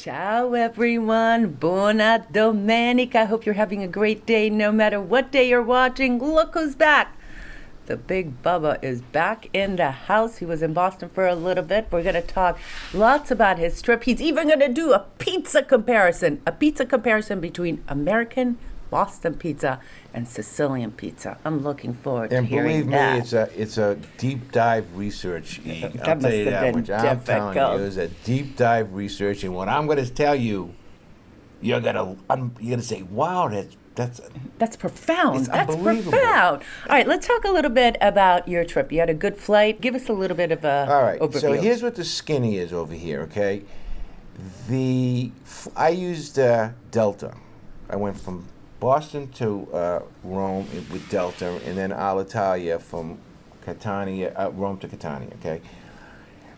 Ciao everyone, buona domenica. I hope you're having a great day no matter what day you're watching. Look who's back. The big Bubba is back in the house. He was in Boston for a little bit. We're going to talk lots about his trip. He's even going to do a pizza comparison between American Boston pizza and Sicilian pizza. I'm looking forward to hearing that. And believe me, it's a deep dive research. That must have been I'm telling you, it was a deep dive research, and what I'm going to tell you, you're gonna say, "Wow, that's profound. It's That's unbelievable." profound. All right, let's talk a little bit about your trip. You had a good flight. Give us a little bit of a All right. overview. So here's what the skinny is over here. Okay, I used Delta. I went from Boston to Rome with Delta, and then Alitalia from Catania, Rome to Catania, okay?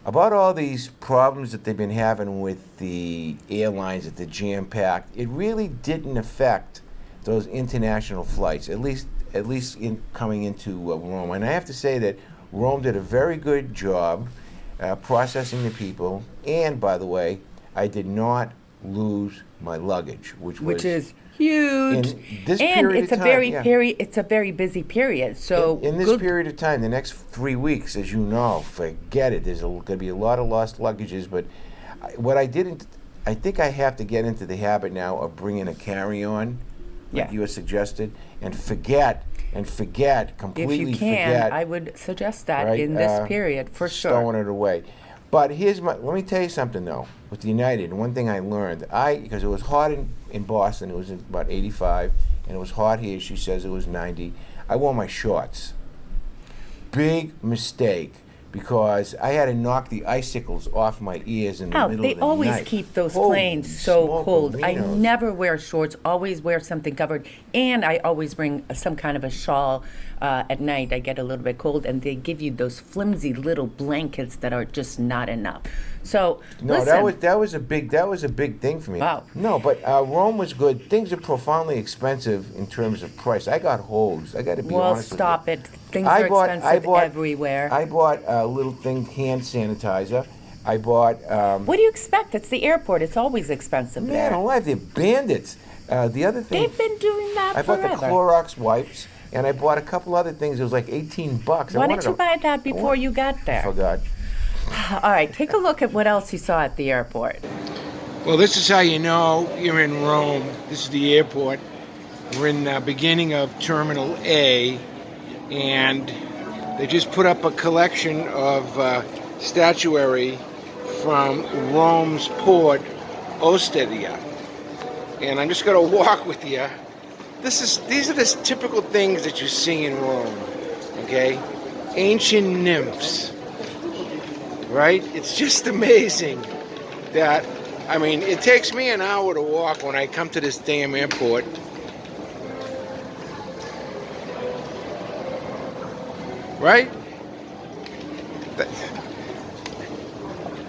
About all these problems that they've been having with the airlines, that they're jam-packed, it really didn't affect those international flights, at least in coming into Rome. And I have to say that Rome did a very good job processing the people, and by the way, I did not lose my luggage, which is huge. In this and period it's of a time, very yeah. It's a very busy period. So in this period of time, the next 3 weeks, as you know, forget it. There's going to be a lot of lost luggages. But I think I have to get into the habit now of bringing a carry-on, like you had suggested, and forget completely. If you can, forget, I would suggest that right, in this period for sure. Stowing it away. But let me tell you something though. With United, one thing I learned, because it was hot in Boston, it was about 85, and it was hot here. She says it was 90. I wore my shorts. Big mistake, because I had to knock the icicles off my ears in the middle of the night. They always keep those planes so cold. I never wear shorts, always wear something covered, and I always bring some kind of a shawl at night. I get a little bit cold, and they give you those flimsy little blankets that are just not enough. So no, listen. that was a big thing for me. Wow. No, but Rome was good. Things are profoundly expensive in terms of price. I got hosed. I got to be honest with you. Well, stop it. Things are expensive everywhere. I bought a little thing, hand sanitizer. I bought. What do you expect? It's the airport. It's always expensive there. Man alive, they're bandits. The other thing. They've been doing that forever. I bought the Clorox wipes, and I bought a couple other things. It was like $18. Why didn't you buy that before you got there? I forgot. All right, take a look at what else you saw at the airport. Well, this is how you know you're in Rome. This is the airport. We're in the beginning of Terminal A, and they just put up a collection of statuary from Rome's port, Osteria. And I'm just going to walk with you. These are the typical things that you see in Rome, okay? Ancient nymphs. Right? It's just amazing that, it takes me an hour to walk when I come to this damn airport. Right?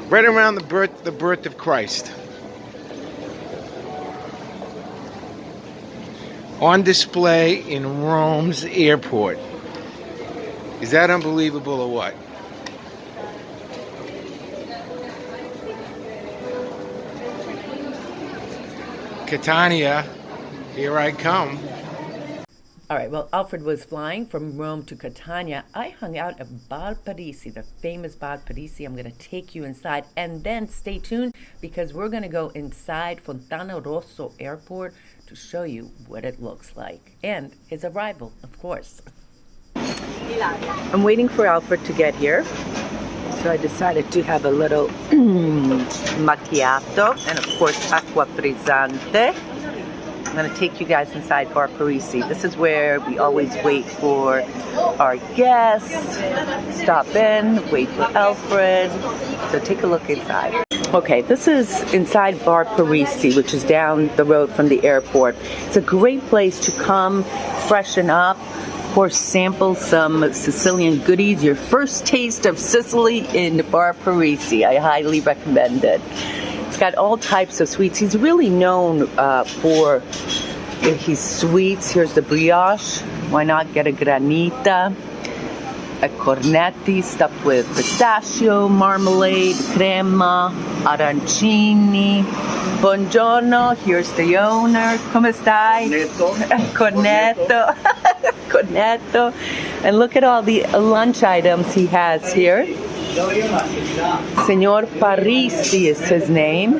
Right around the birth of Christ. On display in Rome's airport. Is that unbelievable or what? Catania, here I come. All right, well, Alfred was flying from Rome to Catania. I hung out at Bar Parisi, the famous Bar Parisi. I'm going to take you inside, and then stay tuned, because we're going to go inside Fontana Rosso Airport to show you what it looks like, and his arrival, of course. I'm waiting for Alfred to get here, so I decided to have a little macchiato, and of course acqua frizzante. I'm going to take you guys inside Bar Parisi. This is where we always wait for our guests, stop in, wait for Alfred. So take a look inside. Okay, this is inside Bar Parisi, which is down the road from the airport. It's a great place to come, freshen up, of course, sample some Sicilian goodies. Your first taste of Sicily in Bar Parisi. I highly recommend it. It's got all types of sweets. He's really known for his sweets. Here's the brioche. Why not get a granita? at cornetti stuffed with pistachio, marmalade, crema, arancini. Buongiorno, here's the owner. Come stai? Cornetto. Cornetto. And look at all the lunch items he has here. Signor Parisi is his name.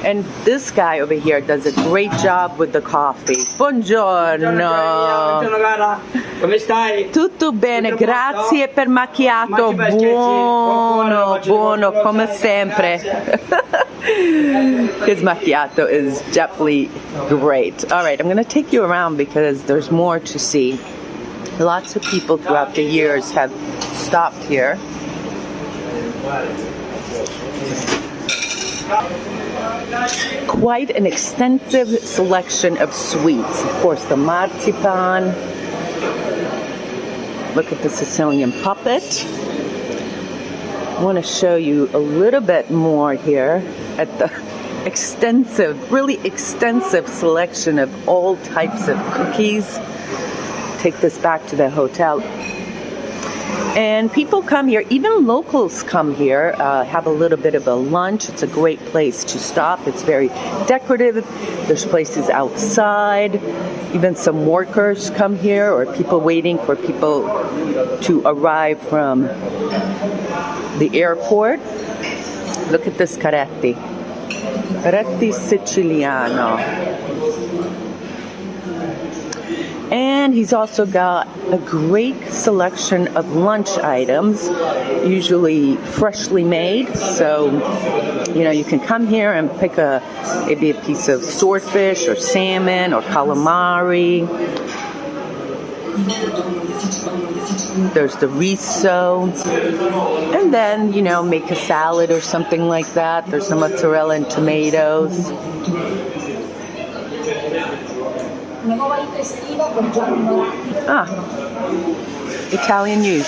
And this guy over here does a great job with the coffee. Buongiorno. Come stai? Tutto bene, grazie per macchiato. Buono, buono, come sempre. His macchiato is definitely great. All right, I'm going to take you around because there's more to see. Lots of people throughout the years have stopped here. Quite an extensive selection of sweets. Of course, the marzipan. Look at the Sicilian puppet. I want to show you a little bit more here at the really extensive selection of all types of cookies. Take this back to the hotel. And people come here, even locals come here, have a little bit of a lunch. It's a great place to stop. It's very decorative. There's places outside. Even some workers come here, or people waiting for people to arrive from the airport. Look at this Caretti. Caretti Siciliano. And he's also got a great selection of lunch items, usually freshly made. So, you know, you can come here and pick maybe a piece of swordfish or salmon or calamari. There's the riso. And then, you know, make a salad or something like that. There's the mozzarella and tomatoes. Italian news.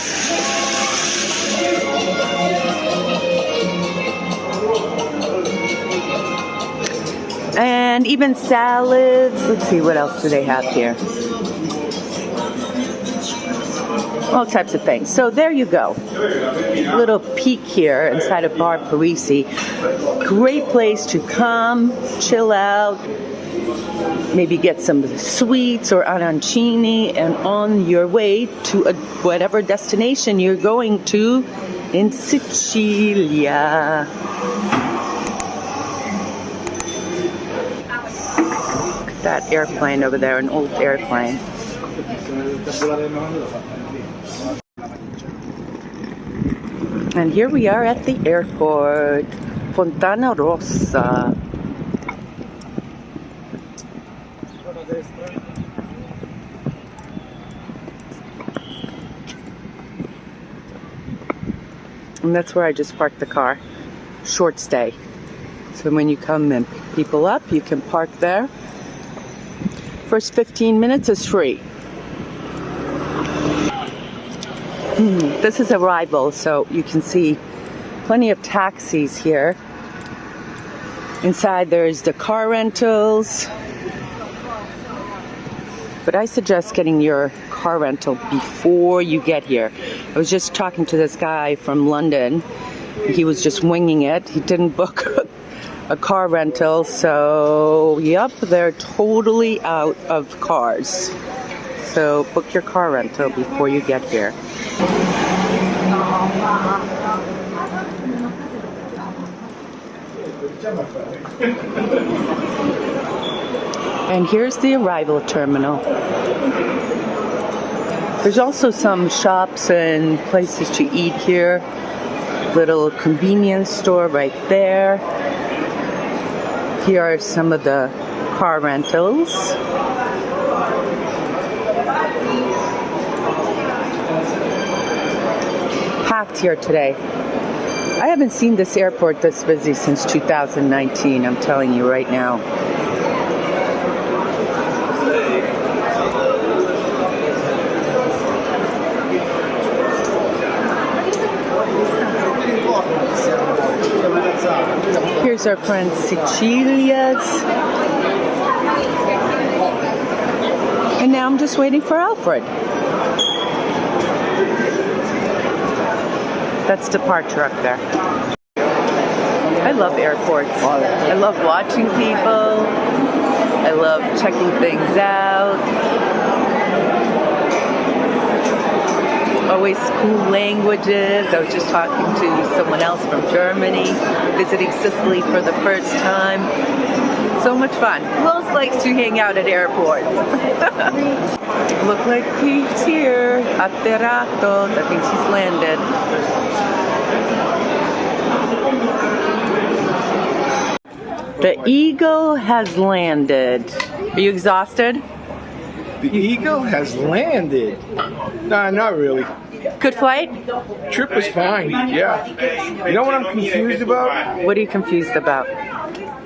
And even salads. Let's see, what else do they have here? All types of things. So there you go. Little peek here inside of Bar Parisi. Great place to come, chill out, maybe get some sweets or arancini, and on your way to whatever destination you're going to in Sicilia. Look at that airplane over there, an old airplane. And here we are at the airport, Fontana Rossa. And that's where I just parked the car. Short stay. So when you come and pick people up, you can park there. First 15 minutes is free. This is Arrival, so you can see plenty of taxis here. Inside there's the car rentals. But I suggest getting your car rental before you get here. I was just talking to this guy from London. He was just winging it. He didn't book a car rental, so yep, they're totally out of cars. So book your car rental before you get here. And here's the arrival terminal. There's also some shops and places to eat here. Little convenience store right there. Here are some of the car rentals. Packed here today. I haven't seen this airport this busy since 2019, I'm telling you right now. Here's our friend Sicilia's. And now I'm just waiting for Alfred. That's departure up there. I love airports. I love watching people. I love checking things out. Always cool languages. I was just talking to someone else from Germany, visiting Sicily for the first time. So much fun. Who else likes to hang out at airports? Look like Pete's here. Atterrato. That means he's landed. The eagle has landed. Are you exhausted? The eagle has landed. Nah, not really. Good flight? Trip was fine, yeah. You know what I'm confused about? What are you confused about?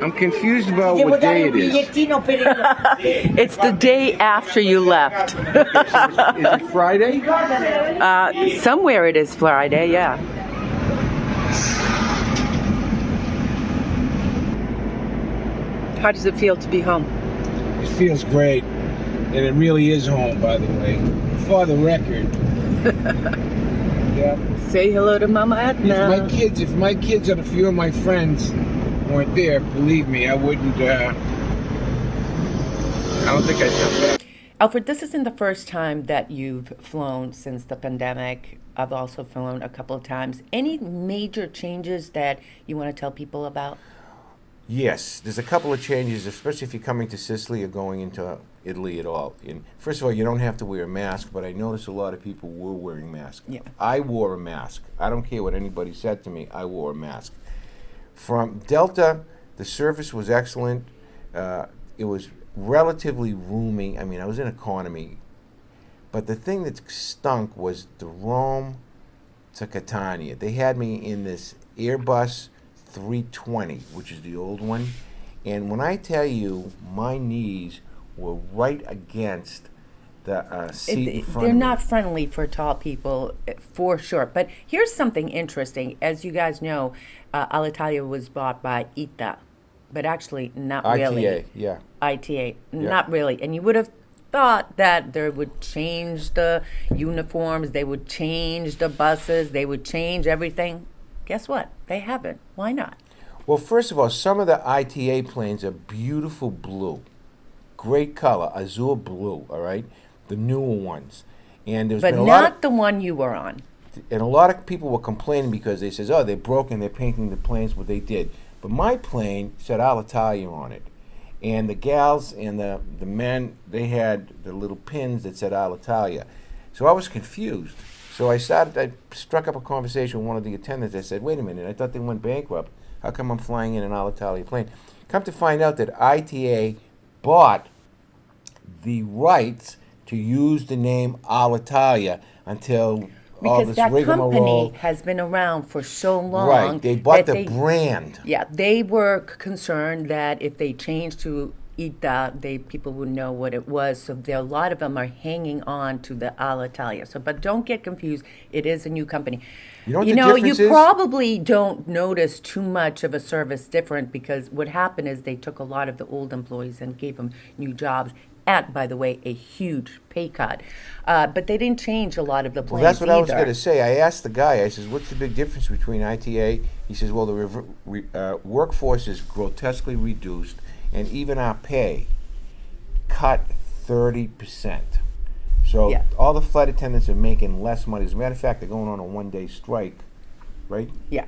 I'm confused about what day it is. It's the day after you left. Is it Friday? Somewhere it is Friday, yeah. How does it feel to be home? It feels great. And it really is home, by the way. For the record. Yeah. Say hello to Mama Edna. If my kids and a few of my friends weren't there, believe me, I wouldn't, I don't think I'd come back. Alfred, this isn't the first time that you've flown since the pandemic. I've also flown a couple of times. Any major changes that you want to tell people about? Yes, there's a couple of changes, especially if you're coming to Sicily or going into Italy at all. And first of all, you don't have to wear a mask, but I noticed a lot of people were wearing masks. Yeah. I wore a mask. I don't care what anybody said to me. I wore a mask. From Delta, the service was excellent. It was relatively roomy. I mean, I was in economy. But the thing that stunk was the Rome to Catania. They had me in this Airbus 320, which is the old one. And when I tell you, my knees were right against the seat in front They're of me. not friendly for tall people, for sure. But here's something interesting. As you guys know, Alitalia was bought by ITA, but actually not really. ITA, yeah. ITA, not really. And you would have thought that they would change the uniforms, they would change the buses, they would change everything. Guess what? They haven't. Why not? Well, first of all, some of the ITA planes are beautiful blue. Great color, azure blue, all right? The newer ones. And there's But been a lot not the one you were on. and a lot of people were complaining because they says, oh, they're broken, they're painting the planes, what they did. But my plane said Alitalia on it. And the gals and the men, they had the little pins that said Alitalia. So I was confused. So I struck up a conversation with one of the attendants. I said, wait a minute, I thought they went bankrupt. How come I'm flying in an Alitalia plane? Come to find out that ITA bought the rights to use the name Alitalia until all Because this that rigmarole. company has been around for so long. Right, they bought that the brand. Yeah, they were concerned that if they changed to ITA, people would know what it was. So a lot of them are hanging on to the Alitalia. So, but don't get confused. It is a new company. You know what the difference you is? probably don't notice too much of a service different because what happened is they took a lot of the old employees and gave them new jobs. At, by the way, a huge pay cut. But they didn't change a lot of the plans Well, that's what I was either. going to say. I asked the guy, I says, what's the big difference between ITA? He says, well, the workforce is grotesquely reduced, and even our pay cut 30%. So Yeah. all the flight attendants are making less money. As a matter of fact, they're going on a one-day strike, right? Yeah.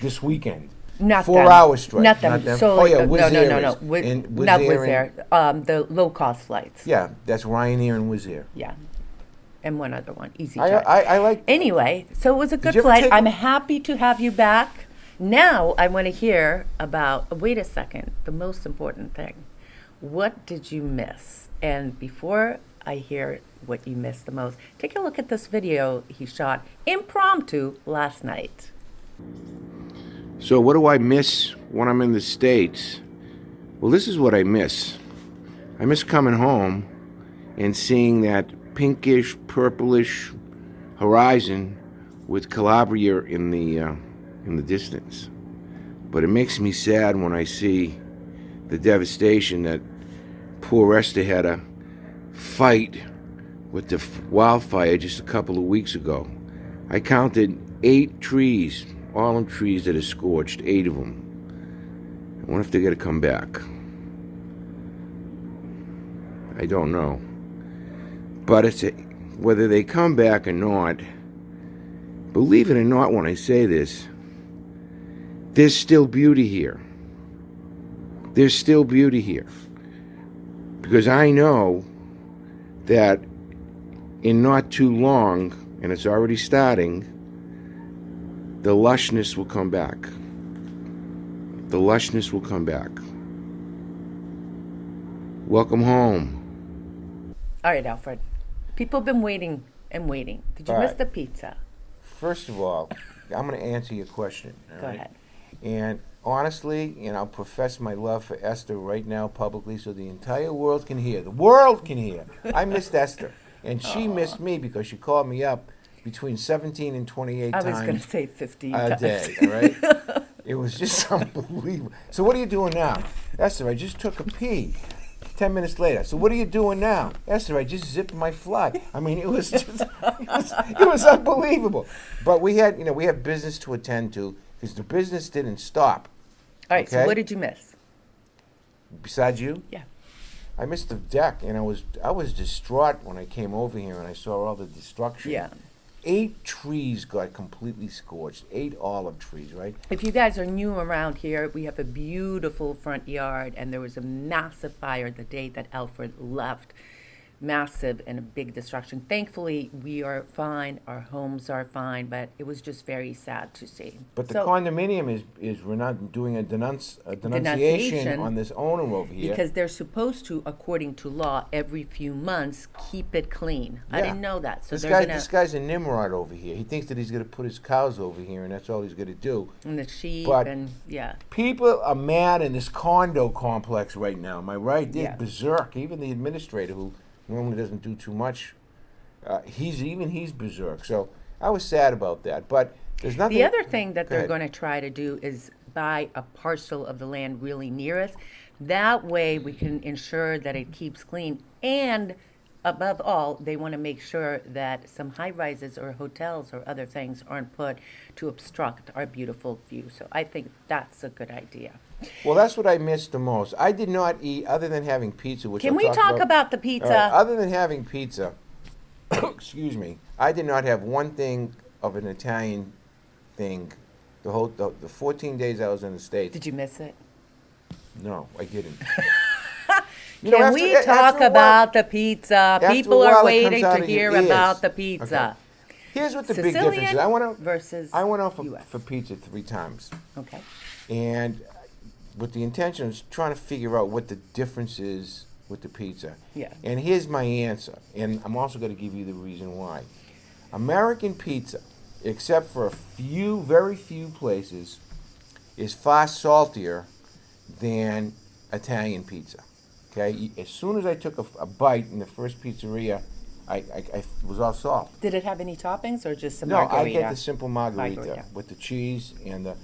This weekend. Not 4-hour them. strike. Not them. So oh, yeah, no. Wizz Air No. is. And Wizz Not Air Wizz Air. The low-cost flights. Yeah, that's Ryanair and Wizz Air. Yeah. And one other one, EasyJet. I like. Anyway, so it was a good you ever flight. take I'm a- happy to have you back. Now I want to hear about, wait a second, the most important thing. What did you miss? And before I hear what you missed the most, take a look at this video he shot impromptu last night. So what do I miss when I'm in the States? Well, this is what I miss. I miss coming home and seeing that pinkish, purplish horizon with Calabria in the distance. But it makes me sad when I see the devastation that poor Esther had to fight with the wildfire just a couple of weeks ago. I counted 8 trees, all them trees that are scorched, 8 of them. I wonder if they're going to come back. I don't know. But whether they come back or not, believe it or not when I say this, there's still beauty here. There's still beauty here. Because I know that in not too long, and it's already starting, the lushness will come back. The lushness will come back. Welcome home. All right, Alfred. People have been waiting and waiting. Did you All miss right. the pizza? First of all, I'm going to answer your question. all Go right? ahead. And honestly, and I'll profess my love for Esther right now publicly so the entire world can hear. The world can hear. I missed Esther. And she missed me because she called me up between 17 and 28 I times was going to say 15 a times. day, all right? It was just unbelievable. So what are you doing now? Esther, I just took a pee. 10 minutes later. So what are you doing now? Esther, I just zipped my fly. I mean, it was just, it was unbelievable. But we have business to attend to because the business didn't stop. All right, so Okay. what did you miss? Besides you? Yeah. I missed the deck, and I was distraught when I came over here and I saw all the destruction. Yeah. 8 trees got completely scorched. 8 olive trees, right? If you guys are new around here, we have a beautiful front yard, and there was a massive fire the day that Alfred left. Massive and a big destruction. Thankfully, we are fine. Our homes are fine, but it was just very sad to see. But the So- condominium is we're not doing a denunciation Denunciation. on this owner over here. Because they're supposed to, according to law, every few months keep it clean. I Yeah. didn't know that. So This guy's a Nimrod over here. He thinks that he's going to put his cows over here, and that's all he's going to do. and the sheep But- and yeah. People are mad in this condo complex right now. Am I right? They're Yeah. berserk. Even the administrator, who normally doesn't do too much, he's berserk. So I was sad about that. But there's nothing. The other thing that Go they're ahead. going to try to do is buy a parcel of the land really near us. That way we can ensure that it keeps clean. And above all, they want to make sure that some high rises or hotels or other things aren't put to obstruct our beautiful view. So I think that's a good idea. Well, that's what I missed the most. I did not eat, other than having pizza, which Can I'll we talk about the All pizza? right, other than having pizza, excuse me, I did not have one thing of an Italian thing. The 14 days I was in the States. Did you miss it? No, I didn't. Can we talk about the pizza? People a are while, it comes waiting out to of your hear about ears. the pizza. Here's what the big difference is. Sicilian versus I went out for US. pizza 3 times, Okay. and with the intention of trying to figure out what the difference is with the pizza. Yeah. And here's my answer, and I'm also going to give you the reason why. American pizza, except for a few, very few places, is far saltier than Italian pizza. Okay? As soon as I took a bite in the first pizzeria, I was all salt. Did it have any toppings or just some No, margarita? I get the simple margarita Margarita. with the cheese and the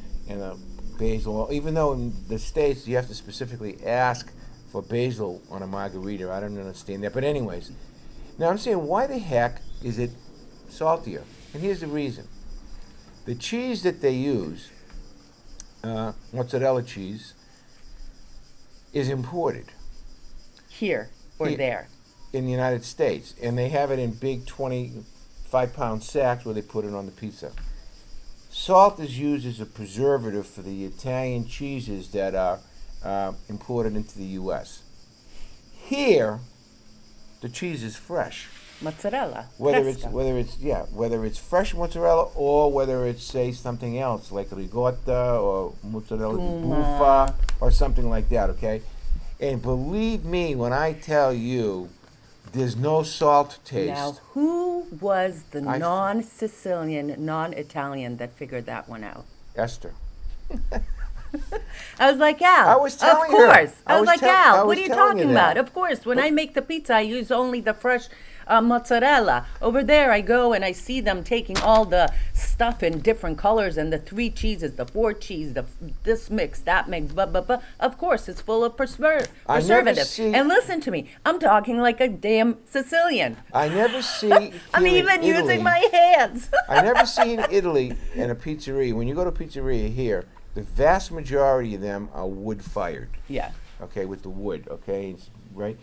basil. Even though in the States you have to specifically ask for basil on a margarita, I don't understand that. But anyways, now I'm saying, why the heck is it saltier? And here's the reason: the cheese that they use, mozzarella cheese, is imported Here or Here. there? in the United States, and they have it in big 25-pound sacks where they put it on the pizza. Salt is used as a preservative for the Italian cheeses that are imported into the U.S. Here, the cheese is fresh. Mozzarella. Whether fresca. whether it's fresh mozzarella or whether it's, say, something else like ricotta or mozzarella di bufala or something like that. Okay, and believe me when I tell you, there's no salt taste. Now, who was the I- non-Sicilian, non-Italian that figured that one out? Esther. I was like, Al. I was telling of her. course. I I was was like, tell- I Al, what was are you telling you talking that. about? Of course, when I make the pizza, I use only the fresh mozzarella. Over there, I go and I see them taking all the stuff in different colors and the 3 cheeses, the 4 cheese, this mix, that mix, blah, blah, blah. Of course, it's full of preservatives. And listen to me, I'm talking like a damn Sicilian. I never see. I'm even using my hands. I never see in Italy in a pizzeria. When you go to a pizzeria here, the vast majority of them are wood fired. Yeah. Okay, with the wood. Okay, right.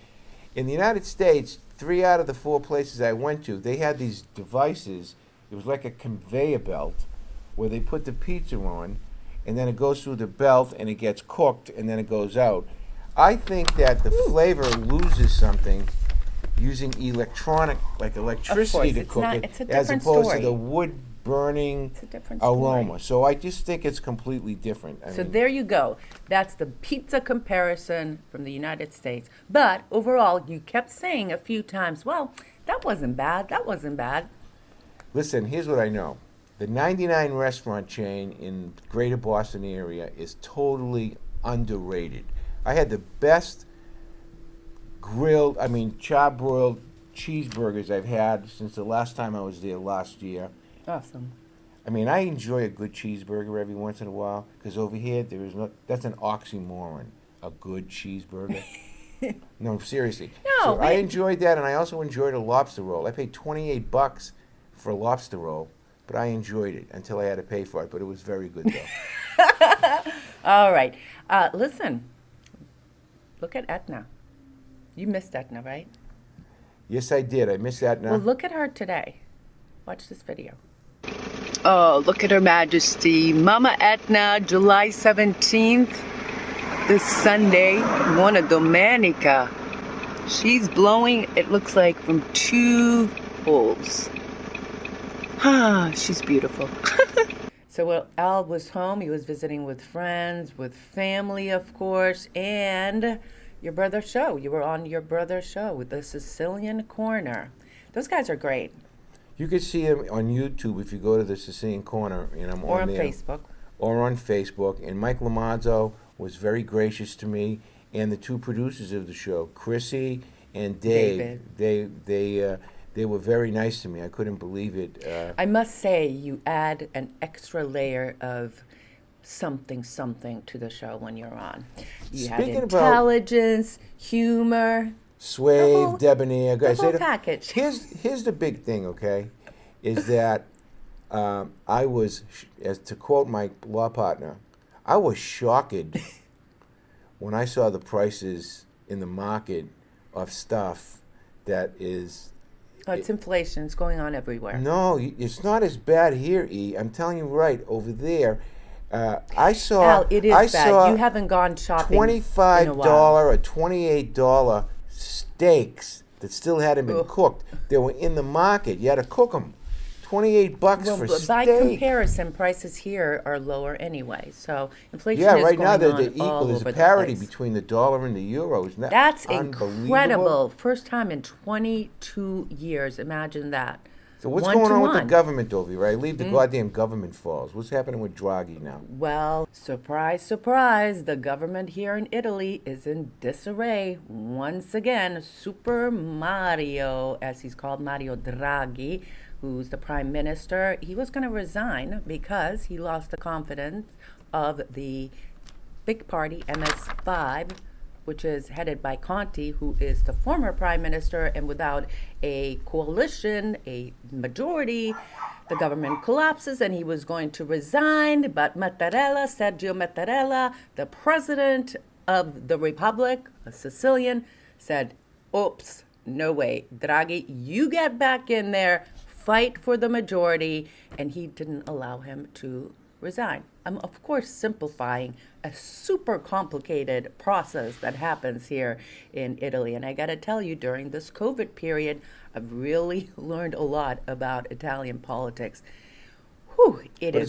In the United States, 3 out of the 4 places I went to, they had these devices. It was like a conveyor belt where they put the pizza on, and then it goes through the belt and it gets cooked, and then it goes out. I think that the flavor loses something using electricity to cook it, as opposed to the wood burning aroma. So I just think it's completely different. I mean, there you go. That's the pizza comparison from the United States. But overall, you kept saying a few times, well, that wasn't bad, that wasn't bad. Listen, here's what I know. The 99 restaurant chain in the greater Boston area is totally underrated. I had the best char-broiled cheeseburgers I've had since the last time I was there last year. Awesome. I mean, I enjoy a good cheeseburger every once in a while, because over here, that's an oxymoron, a good cheeseburger. No, seriously. No, I enjoyed that, and I also enjoyed a lobster roll. I paid $28 for a lobster roll, but I enjoyed it until I had to pay for it, but it was very good, though. All right. Listen, look at Etna. You missed Etna, right? Yes, I did. I missed Etna. Well, look at her today. Watch this video. Oh, look at Her Majesty. Mama Etna, July 17th, this Sunday, Buona Domenica. She's blowing, it looks like, from 2 holes. Ah, she's beautiful. So Al was home. He was visiting with friends, with family, of course, and your brother's show. You were on your brother's show with the Sicilian Corner. Those guys are great. You can see him on YouTube if you go to the Sicilian Corner, and I'm on there. Facebook. Or on Facebook. And Mike Lamazzo was very gracious to me, and the 2 producers of the show, Chrissy and Dave. They were very nice to me. I couldn't believe it. I must say, you add an extra layer of something to the show when you're on. You had intelligence, humor. Suave, debonair. The whole package. Here's the big thing, okay, is that I was, as to quote my law partner, I was shocked when I saw the prices in the market of stuff that is... Oh, it's inflation. It's going on everywhere. No, it's not as bad here, E. I'm telling you right, over there, I saw... Al, it is bad. You haven't gone shopping $25 in a while. or $28 steaks that still hadn't been cooked. They were in the market. You had to cook them. $28 for steak. By comparison, prices here are lower anyway. So inflation is right going now on they're equal. all There's over a parity the place. between the dollar and the euro. Isn't that That's unbelievable? incredible. First time in 22 years. Imagine that. So what's going on with the government over here? I leave the goddamn government falls. What's happening with Draghi now? Well, surprise, surprise, the government here in Italy is in disarray. Once again, Super Mario, as he's called, Mario Draghi, who's the prime minister, he was going to resign because he lost the confidence of the big party, MS5, which is headed by Conte, who is the former prime minister, and without a coalition, a majority, the government collapses and he was going to resign. But Sergio Mattarella, the president of the Republic, a Sicilian, said, oops, no way, Draghi, you get back in there, fight for the majority, and he didn't allow him to resign. I'm, of course, simplifying a super complicated process that happens here in Italy. And I got to tell you, during this COVID period, I've really learned a lot about Italian politics. Whew,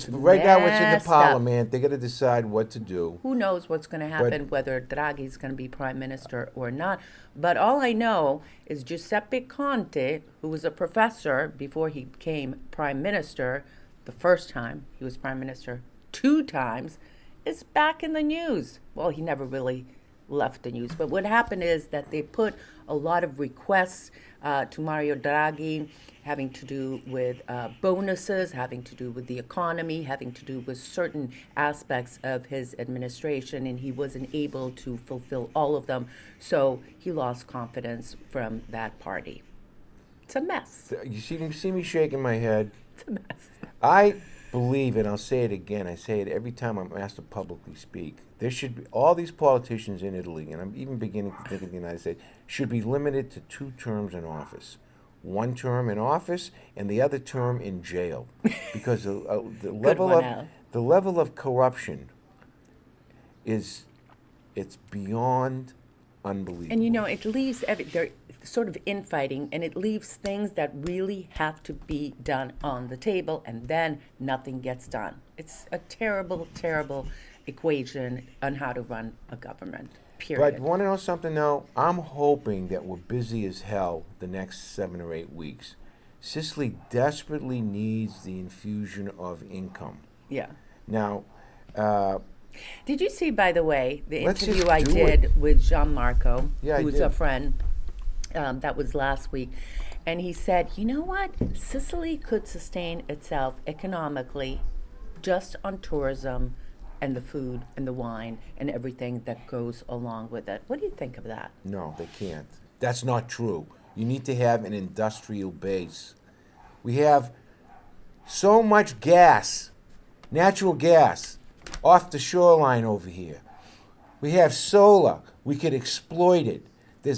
right now it's in the parliament. They got to decide what to do. Who knows what's going to happen, whether Draghi's going to be prime minister or not. But all I know is Giuseppe Conte, who was a professor before he became prime minister, the first time he was prime minister 2 times, is back in the news. Well, he never really left the news. But what happened is that they put a lot of requests to Mario Draghi having to do with bonuses, having to do with the economy, having to do with certain aspects of his administration, and he wasn't able to fulfill all of them. So he lost confidence from that party. It's a mess. You see me shaking my head. It's a mess. I believe, and I'll say it again, I say it every time I'm asked to publicly speak, there should be, all these politicians in Italy, and I'm even beginning to think of the United States, should be limited to 2 terms in office. 1 term in office and the other term in jail. Because the level of corruption it's beyond unbelievable. And it leaves they're sort of infighting, and it leaves things that really have to be done on the table, and then nothing gets done. It's a terrible, terrible equation on how to run a government. Period. But want to know something though? I'm hoping that we're busy as hell the next 7 or 8 weeks. Sicily desperately needs the infusion of income. Yeah. Now, did you see, by the way, the let's interview just I do did it. with Gianmarco, Yeah, I who's did. a friend? That was last week. And he said, you know what? Sicily could sustain itself economically just on tourism and the food and the wine and everything that goes along with it. What do you think of that? no, they can't. That's not true. You need to have an industrial base. We have so much gas, natural gas, off the shoreline over here. We have solar. We could exploit it.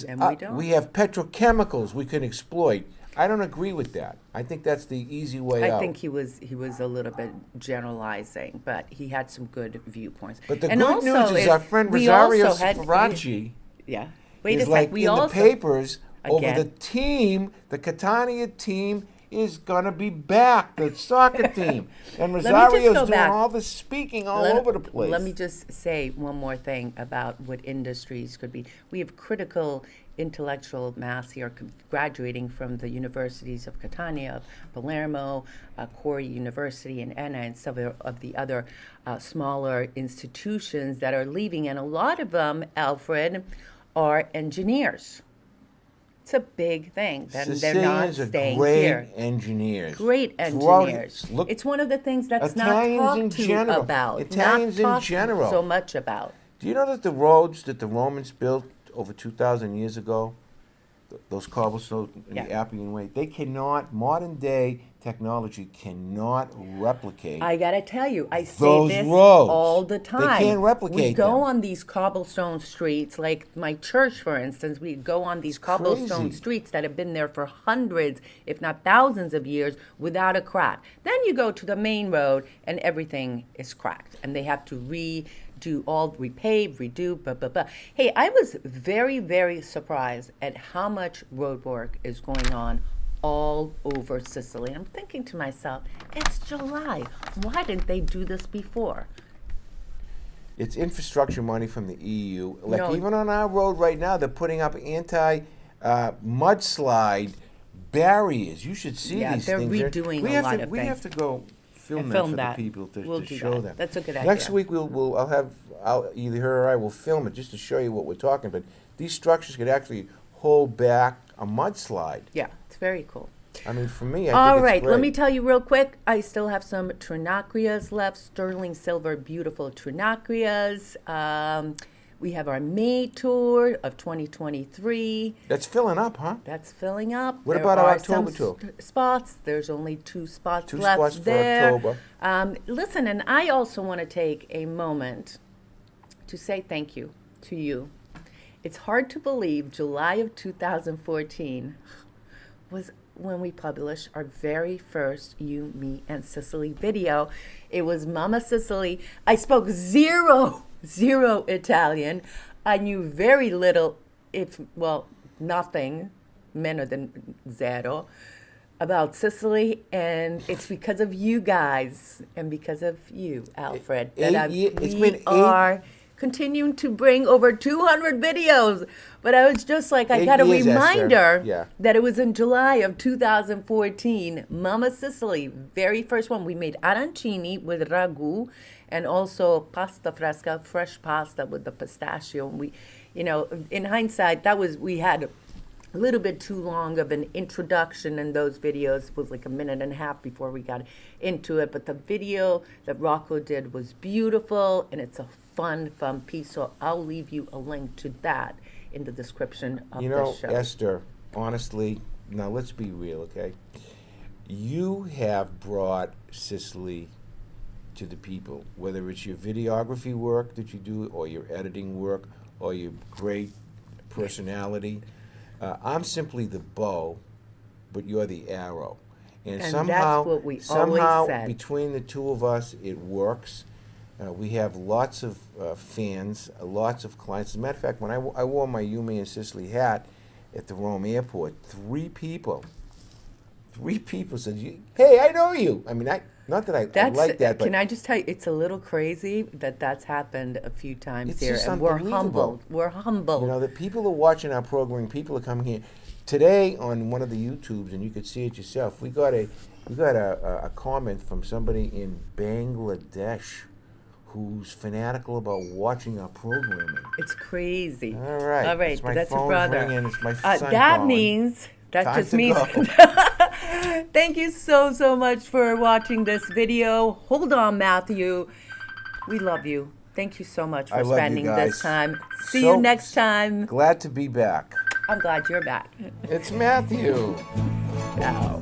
And we don't. We have petrochemicals we can exploit. I don't agree with that. I think that's the easy way out. I think he was a little bit generalizing, but he had some good viewpoints. But the And good also news is our friend we Rosario also had- Sferaci Yeah. Wait is a like sec. We in also the papers over Again. the team. The Catania team is going to be back, the soccer team. And me just Rosario's go doing back. all this speaking all Let- over the place. Let me just say one more thing about what industries could be. We have critical intellectual mass here graduating from the universities of Catania, Palermo, Cori University, and Enna, and some of the other smaller institutions that are leaving. And a lot of them, Alfred, are engineers. It's a big thing. They're not Sicilians are staying great here. engineers. Great Throughout- engineers. Look, It's one of the things that's Italians not in talked to general. about. Italians in not talked general. so much about. do you know that the roads that the Romans built over 2,000 years ago, those cobblestones in the Yeah. Appian Way, they cannot, modern day technology cannot replicate. I gotta tell you, I say Those this roads, all the they time. can't replicate We go them. on these cobblestone streets, like my church, for instance. We go on these cobblestone crazy. streets that have been there for hundreds, if not thousands of years, without a crack. Then you go to the main road, and everything is cracked, and they have to repave, redo, blah, blah, blah. Hey, I was very, very surprised at how much road work is going on all over Sicily. I'm thinking to myself, it's July. Why didn't they do this before? It's infrastructure money from the EU. Like No. even on our road right now, they're putting up mudslide barriers. You should see Yeah, these they're things. redoing we a have lot to, of we things. have to go film And that film for that. the people to, We'll to do show that. them. That's a good Next idea. week I'll either her or I will film it just to show you what we're talking about. These structures could actually hold back a mudslide. Yeah, it's very cool. I mean, for me, I All think right, it's great. let me tell you real quick. I still have some Trinacrias left, sterling silver, beautiful Trinacrias. We have our May tour of 2023. That's filling up, huh? That's filling up. What There about our are some October tour? Spots. There's only 2 spots Two left spots for there. October. Listen, and I also want to take a moment to say thank you to you. It's hard to believe July of 2014 was when we published our very first You, Me, and Sicily video. It was Mama Sicily. I spoke zero Italian. I knew very little, nothing, meno than zero, about Sicily, and it's because of you guys and because of you, Alfred, that It's been we are continuing to bring over 200 videos. But I was just like, I 8 got a years, Esther. reminder Yeah. that it was in July of 2014. Mama Sicily, very first one. We made arancini with ragu and also pasta fresca, fresh pasta with the pistachio. And we, you know, in hindsight, we had a little bit too long of an introduction in those videos. It was like a minute and a half before we got into it. But the video that Rocco did was beautiful, and it's a fun piece. So I'll leave you a link to that in the description of You know, the show. Esther, honestly, now let's be real, okay? You have brought Sicily to the people, whether it's your videography work that you do, or your editing work, or your great personality. I'm simply the bow, but you're the arrow. And that's somehow, what we somehow always said. between the two of us, it works. We have lots of fans, lots of clients. As a matter of fact, when I wore my Yumi and Sicily hat at the Rome airport, three people said, "Hey, I know you." I mean, not that I like that, but can I just tell you, it's a little crazy that that's happened a few times It's here, just and we're unbelievable. humbled. We're humbled. you know that people are watching our programming. People are coming here today on one of the YouTubes, and you could see it yourself. We got a comment from somebody in Bangladesh who's fanatical about watching our programming. It's crazy. All right. All right. It's my That's your phone's brother. ringing. It's my son that calling. means, that Time just to means, go. thank you so much for watching this video. Hold on, Matthew. We love you. Thank you so much I for love you spending this guys. time. See So you next time. Glad to be back. I'm glad you're back. It's Matthew. Ciao.